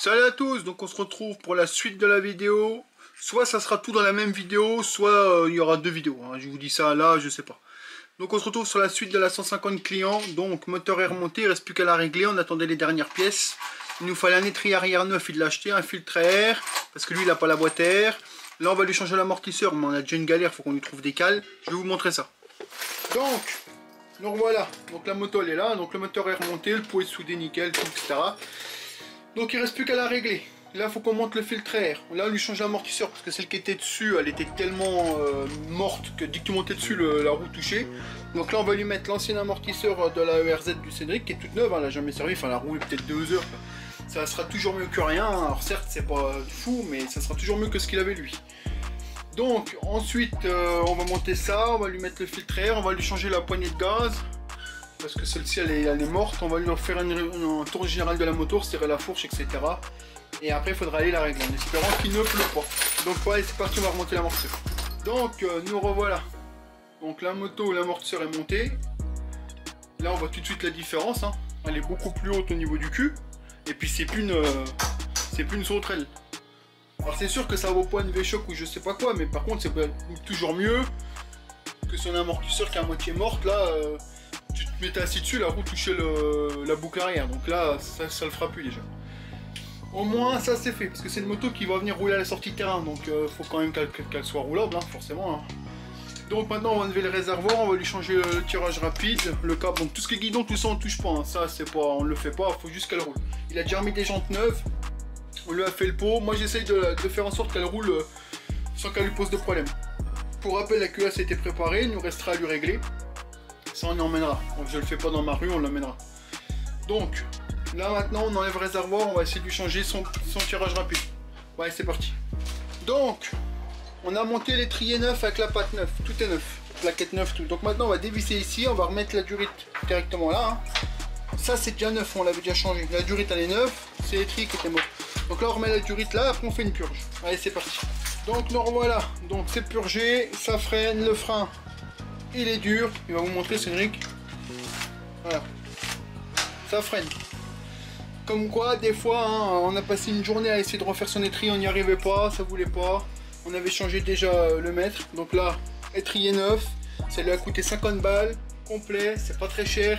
Salut à tous, donc on se retrouve pour la suite de la vidéo. Soit ça sera tout dans la même vidéo, soit il y aura deux vidéos, hein. Je vous dis ça là, je sais pas. Donc on se retrouve sur la suite de la 150 clients. Donc moteur est remonté, il reste plus qu'à la régler, on attendait les dernières pièces. Il nous fallait un étrier arrière neuf, il l'a acheté, un filtre à air, parce que lui il n'a pas la boîte à air. Là on va lui changer l'amortisseur, mais on a déjà une galère, il faut qu'on lui trouve des cales. Je vais vous montrer ça. Donc voilà, donc la moto elle est là, donc le moteur est remonté, le pot est soudé nickel, tout, etc. Donc il reste plus qu'à la régler. Là il faut qu'on monte le filtre à air. Là on lui change l'amortisseur parce que celle qui était dessus, elle était tellement morte que dès que tu montais dessus, la roue touchait. Donc là on va lui mettre l'ancien amortisseur de la ERZ du Cédric qui est toute neuve, hein, elle n'a jamais servi, enfin la roue est peut-être 2 heures. Ça sera toujours mieux que rien, hein. Alors certes c'est pas fou, mais ça sera toujours mieux que ce qu'il avait lui. Donc ensuite on va monter ça, on va lui mettre le filtre à air, on va lui changer la poignée de gaz. Parce que celle-ci elle est morte, on va lui faire un tour général de la moto, retirer la fourche, etc. Et après il faudra aller la régler en espérant qu'il ne pleut pas. Donc voilà, c'est parti, on va remonter l'amortisseur. Donc nous revoilà. Donc la moto, l'amortisseur est monté. Là on voit tout de suite la différence, hein. Elle est beaucoup plus haute au niveau du cul. Et puis c'est plus une sauterelle. Alors c'est sûr que ça vaut pas une V-Shock ou je sais pas quoi, mais par contre c'est toujours mieux que son amortisseur qui est à moitié morte là. Tu te mettais assis dessus, la roue touchait la boucle arrière, donc là ça le fera plus déjà. Au moins ça c'est fait, parce que c'est une moto qui va venir rouler à la sortie de terrain, donc faut quand même qu'elle soit roulable, hein, forcément. Hein. Donc maintenant on va enlever le réservoir, on va lui changer le tirage rapide, le câble, donc tout ce qui est guidon, tout ça on touche pas, hein. Ça c'est pas, on le fait pas, faut juste qu'elle roule. Il a déjà remis des jantes neuves, on lui a fait le pot, moi j'essaye de faire en sorte qu'elle roule sans qu'elle lui pose de problème. Pour rappel, la culasse a été préparée, il nous restera à lui régler. Ça on y emmènera, donc je le fais pas dans ma rue, on l'emmènera. Donc là maintenant on enlève le réservoir, on va essayer de lui changer son tirage rapide. Ouais, c'est parti. Donc on a monté l'étrier neuf avec la patte neuve, tout est neuf, plaquette neuve, tout. Donc maintenant on va dévisser ici, on va remettre la durite directement là, hein. Ça c'est déjà neuf, on l'avait déjà changé. La durite elle est neuve, c'est l'étrier qui était mort. Donc là on remet la durite là, après on fait une purge. Allez, c'est parti. Donc nous revoilà, donc c'est purgé, ça freine, le frein il est dur, il va vous montrer Cédric. Voilà, ça freine. Comme quoi des fois hein, on a passé une journée à essayer de refaire son étrier, on n'y arrivait pas, ça voulait pas. On avait changé déjà le mètre, donc là étrier neuf, ça lui a coûté 50 balles, complet, c'est pas très cher.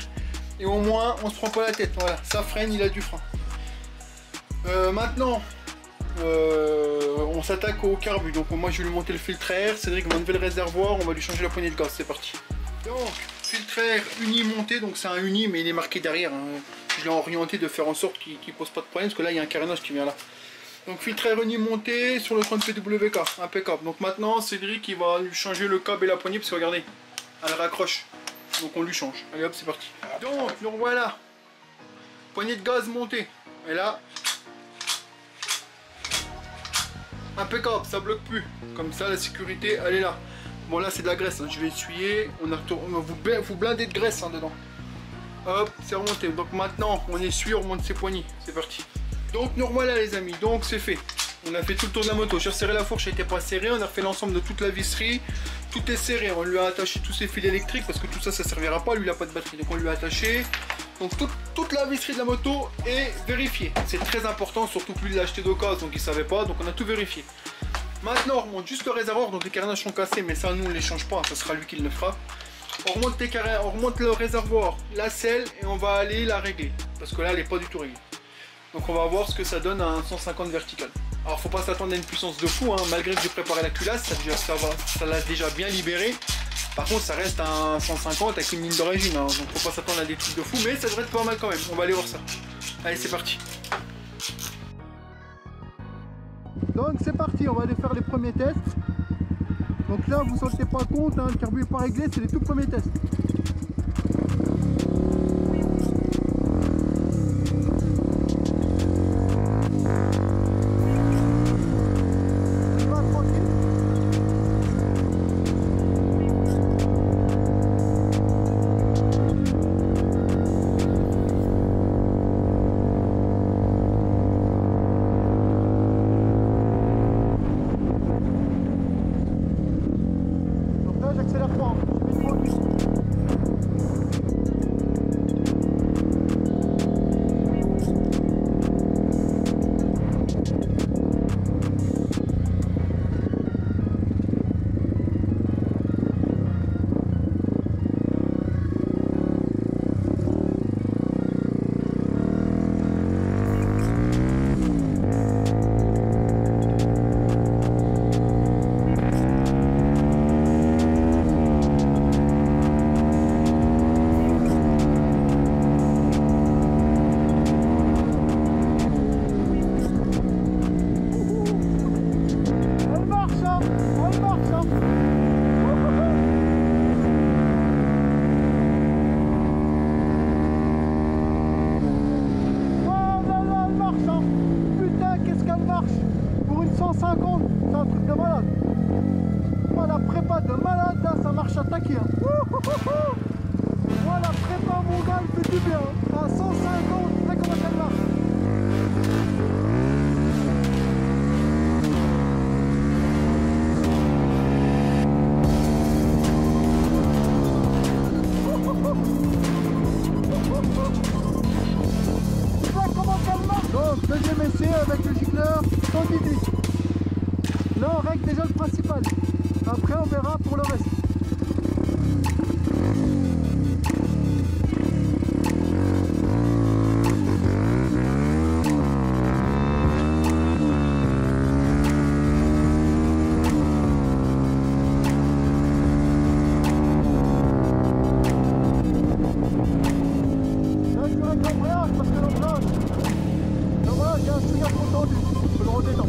Et au moins on se prend pas la tête, voilà, ça freine, il a du frein. Maintenant on s'attaque au carbu, donc moi je vais lui monter le filtre à air, Cédric va enlever le réservoir, on va lui changer la poignée de gaz, c'est parti. Donc filtre à air uni monté, donc c'est un uni mais il est marqué derrière, hein. Je l'ai orienté de faire en sorte qu'il ne pose pas de problème, parce que là il y a un carénage qui vient là. Donc filtre à air uni monté sur le 30 PWK, impeccable. Donc maintenant Cédric il va lui changer le câble et la poignée, parce que regardez, elle raccroche, donc on lui change. Allez hop, c'est parti. Donc nous revoilà, poignée de gaz montée, et là impeccable, ça bloque plus. Comme ça la sécurité elle est là. Bon là c'est de la graisse, hein. Je vais essuyer. On va vous blinder de graisse hein, dedans. Hop, c'est remonté. Donc maintenant on essuie, on remonte ses poignées. C'est parti. Donc nous revoilà les amis, donc c'est fait. On a fait tout le tour de la moto. J'ai resserré la fourche, elle n'était pas serrée. On a fait l'ensemble de toute la visserie. Tout est serré. On lui a attaché tous ses fils électriques parce que tout ça, ça servira pas. Lui il n'a pas de batterie. Donc on lui a attaché. Donc toute la visserie de la moto est vérifiée. C'est très important, surtout que lui il l'a acheté d'occasion, donc il savait pas, donc on a tout vérifié. Maintenant on remonte juste le réservoir, donc les carénages sont cassés, mais ça nous on les change pas, ça sera lui qui le fera. On remonte le réservoir, la selle, et on va aller la régler, parce que là elle est pas du tout réglée. Donc on va voir ce que ça donne à un 150 vertical. Alors faut pas s'attendre à une puissance de fou, hein. Malgré que j'ai préparé la culasse, ça l'a déjà bien libéré. Par contre ça reste un 150 avec une ligne d'origine, hein, donc faut pas s'attendre à des trucs de fou, mais ça devrait être pas mal quand même, on va aller voir ça. Allez c'est parti. Donc c'est parti, on va aller faire les premiers tests. Donc là vous ne vous sentez pas compte, hein, le carbu n'est pas réglé, c'est les tout premiers tests. J'accélère pas, je mets le produit. 150, c'est un truc de malade. Moi, la prépa de malade, là, ça marche à taquer. Hein. Moi, la prépa, mon gars, elle fait du bien. À 150, tu sais comment elle marche. Donc, deuxième essai avec le gicleur sans Didi. Là, on règle déjà le principal. Après, on verra pour le reste. Là, tu règles l'embrayage parce que l'embrayage, il y a un string à trop tendu. Je peux le redétendre.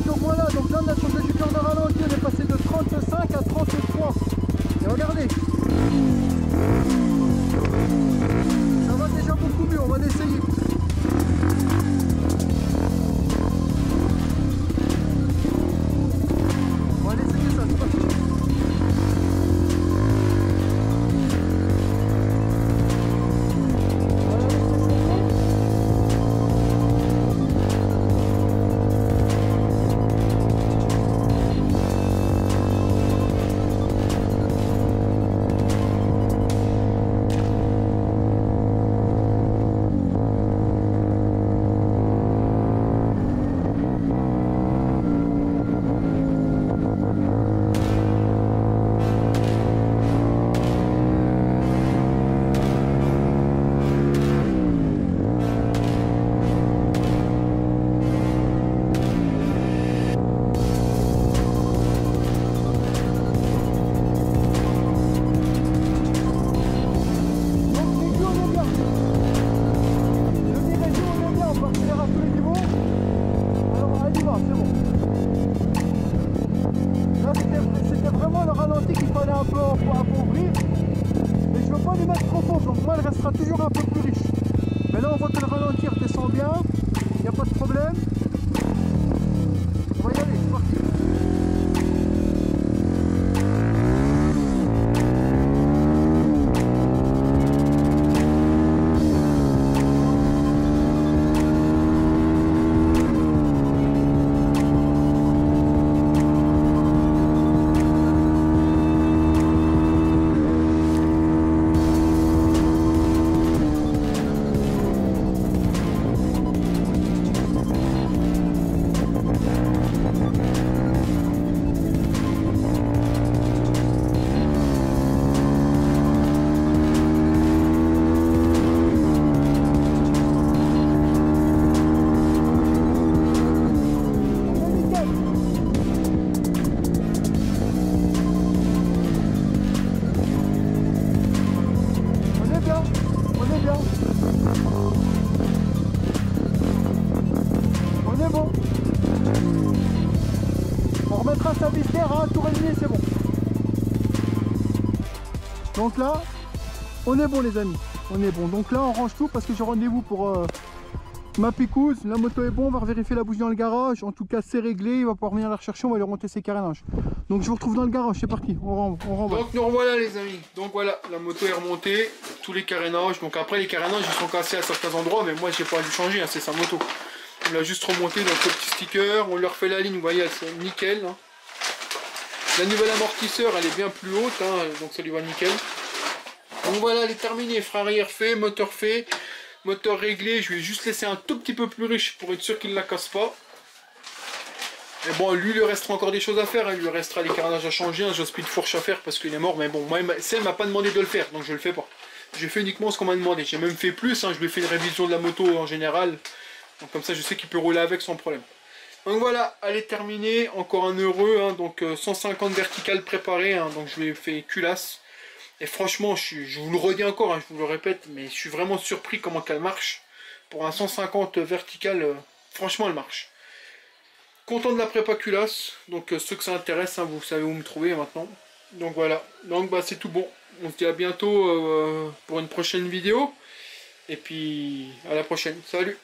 Donc voilà, donc là on a changé du cœur de ralenti, on est passé de 35 à 33. Et regardez, ça va déjà beaucoup mieux, on va l'essayer. On va l'essayer ça, c'est parti. Toujours un peu plus riche, mais là on voit que le ralentir descend bien, il n'y a pas de problème. On va y aller, c'est parti. mettra sa vis d'air à 1 tour et demi et c'est bon. Donc là, on est bon les amis, on est bon. Donc là on range tout parce que j'ai rendez-vous pour ma picouse. La moto est bon, on va vérifier la bougie dans le garage. En tout cas c'est réglé, il va pouvoir venir la rechercher, on va lui remonter ses carénages. Donc je vous retrouve dans le garage, c'est parti, on renvoie. Donc nous revoilà les amis, donc voilà, la moto est remontée, tous les carénages. Donc après les carénages ils sont cassés à certains endroits, mais moi j'ai pas dû changer, hein, c'est sa moto. On l'a juste remonté dans le petit sticker, on leur fait la ligne, vous voyez, c'est nickel. Hein. La nouvelle amortisseur elle est bien plus haute, hein, donc ça lui va nickel. Donc voilà, elle est terminée, frein arrière fait, moteur réglé. Je vais juste laisser un tout petit peu plus riche pour être sûr qu'il ne la casse pas. Et bon, lui, il lui restera encore des choses à faire, hein. Il lui restera les carnages à changer, un Joe Speed fourche à faire parce qu'il est mort, mais bon, moi, elle m'a pas demandé de le faire, donc je le fais pas. J'ai fait uniquement ce qu'on m'a demandé, j'ai même fait plus, hein. Je lui ai fait une révision de la moto en général, donc comme ça je sais qu'il peut rouler avec sans problème. Donc voilà, elle est terminée, encore un heureux, hein. Donc 150 verticales préparées, hein. Donc je lui ai fait culasse. Et franchement, je vous le redis encore, hein, je vous le répète, mais je suis vraiment surpris comment qu'elle marche. Pour un 150 vertical, franchement elle marche. Content de la prépa culasse, donc ceux que ça intéresse, hein, vous savez où me trouver maintenant. Donc voilà, donc bah, c'est tout bon. On se dit à bientôt pour une prochaine vidéo. Et puis à la prochaine, salut!